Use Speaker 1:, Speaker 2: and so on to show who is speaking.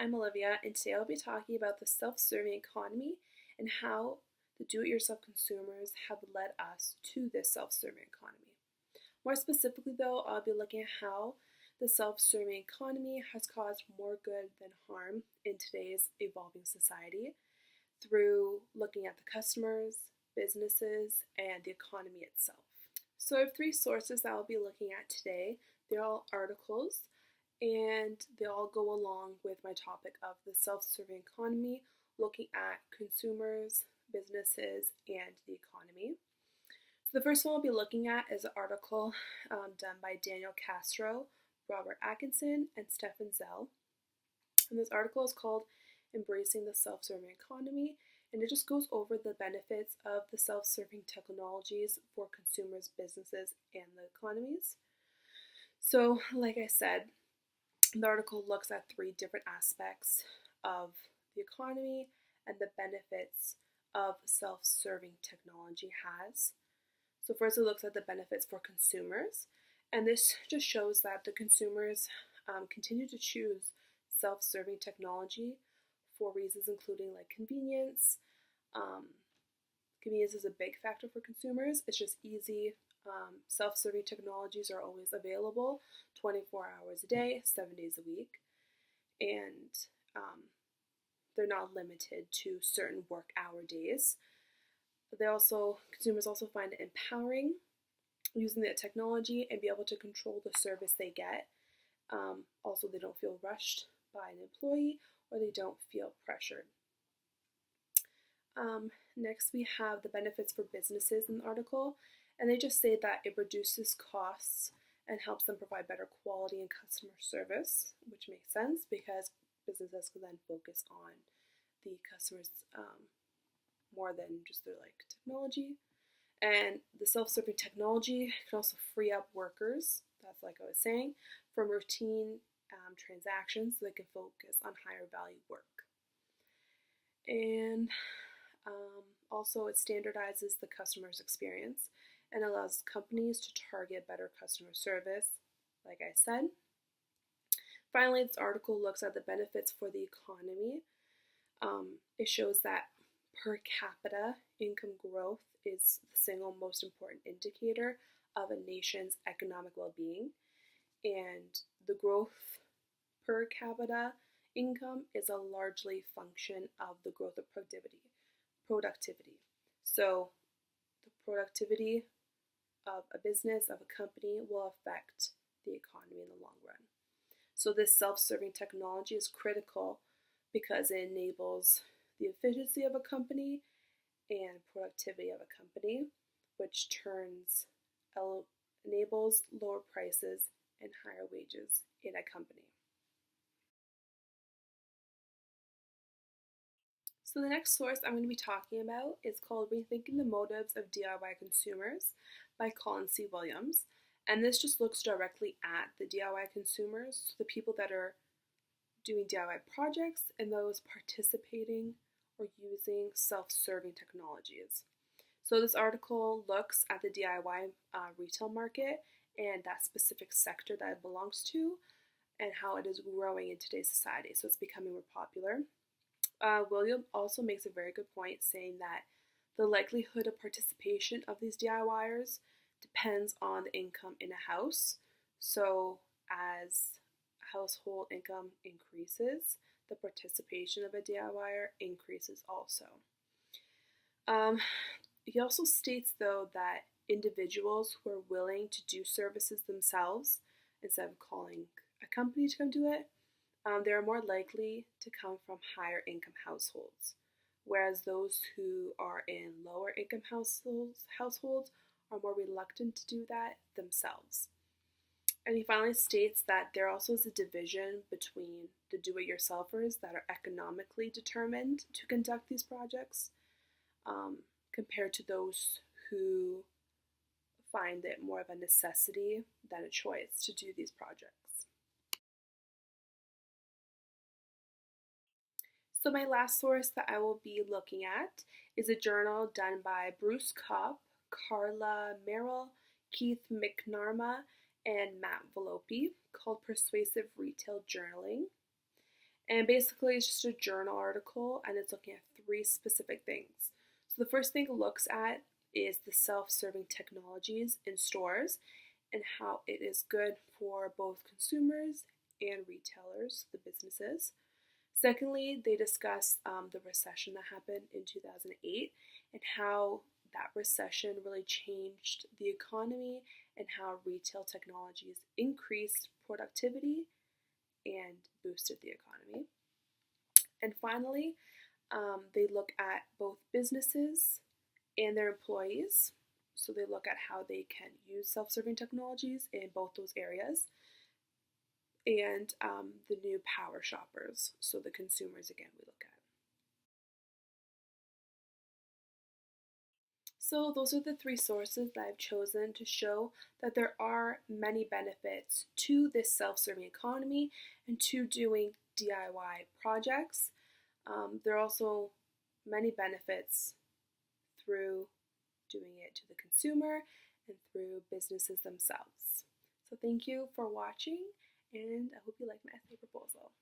Speaker 1: I'm Olivia, and today I'll be talking about the self-serving economy and how the do-it-yourself consumers have led us to this self-serving economy. More specifically, though, I'll be looking at how the self-serving economy has caused more good than harm in today's evolving society through looking at the customers, businesses, and the economy itself. So I have three sources that I'll be looking at today. They're all articles, and they all go along with my topic of the self-serving economy, looking at consumers, businesses, and the economy. So the first one I'll be looking at is an article done by Daniel Castro, Robert Atkinson, and Stefan Ezell. And this article is called Embracing the Self-Serving Economy, and it just goes over the benefits of the self-serving technologies for consumers, businesses, and the economies. So, like I said, the article looks at three different aspects of the economy and the benefits of self-serving technology has. So first it looks at the benefits for consumers, and this just shows that the consumers continue to choose self-serving technology for reasons including like convenience. Convenience is a big factor for consumers. It's just easy. Self-serving technologies are always available 24 hours a day, 7 days a week, and they're not limited to certain work hour days. Consumers also find it empowering using the technology and be able to control the service they get. Also, they don't feel rushed by an employee or they don't feel pressured. Next, we have the benefits for businesses in the article, and they just say that it reduces costs and helps them provide better quality and customer service, which makes sense because businesses can then focus on the customers more than just their technology. And the self-serving technology can also free up workers, that's like I was saying, from routine transactions so they can focus on higher value work. And also it standardizes the customer's experience and allows companies to target better customer service, like I said. Finally, this article looks at the benefits for the economy. It shows that per capita income growth is the single most important indicator of a nation's economic well-being, and the growth per capita income is a largely function of the growth of productivity. So the productivity of a business, of a company, will affect the economy in the long run. So this self-serving technology is critical because it enables the efficiency of a company and productivity of a company, which enables lower prices and higher wages in a company. So the next source I'm going to be talking about is called Rethinking the Motives of DIY Consumers by Colin C. Williams. And this just looks directly at the DIY consumers, the people that are doing DIY projects and those participating or using self-serving technologies. So this article looks at the DIY retail market and that specific sector that it belongs to and how it is growing in today's society. So it's becoming more popular. William also makes a very good point saying that the likelihood of participation of these DIYers depends on the income in a house. So as household income increases, the participation of a DIYer increases also. He also states, though, that individuals who are willing to do services themselves instead of calling a company to come do it, they are more likely to come from higher income households, whereas those who are in lower income households are more reluctant to do that themselves. And he finally states that there also is a division between the do-it-yourselfers that are economically determined to conduct these projects compared to those who find it more of a necessity than a choice to do these projects. So my last source that I will be looking at is a journal done by Bruce Kopp, Carla, Merrill, Keith McNamara, and Matt Volpi called Pervasive Retail Journaling. And basically, it's just a journal article, and it's looking at 3 specific things. So the first thing it looks at is the self-serving technologies in stores and how it is good for both consumers and retailers, the businesses. Secondly, they discuss the recession that happened in 2008 and how that recession really changed the economy and how retail technologies increased productivity and boosted the economy. And finally, they look at both businesses and their employees. So they look at how they can use self-serving technologies in both those areas. And the new power shoppers, so the consumers again we look at. So those are the 3 sources that I've chosen to show that there are many benefits to this self-serving economy and to doing DIY projects. There are also many benefits through doing it to the consumer and through businesses themselves. So thank you for watching, and I hope you like my essay proposal.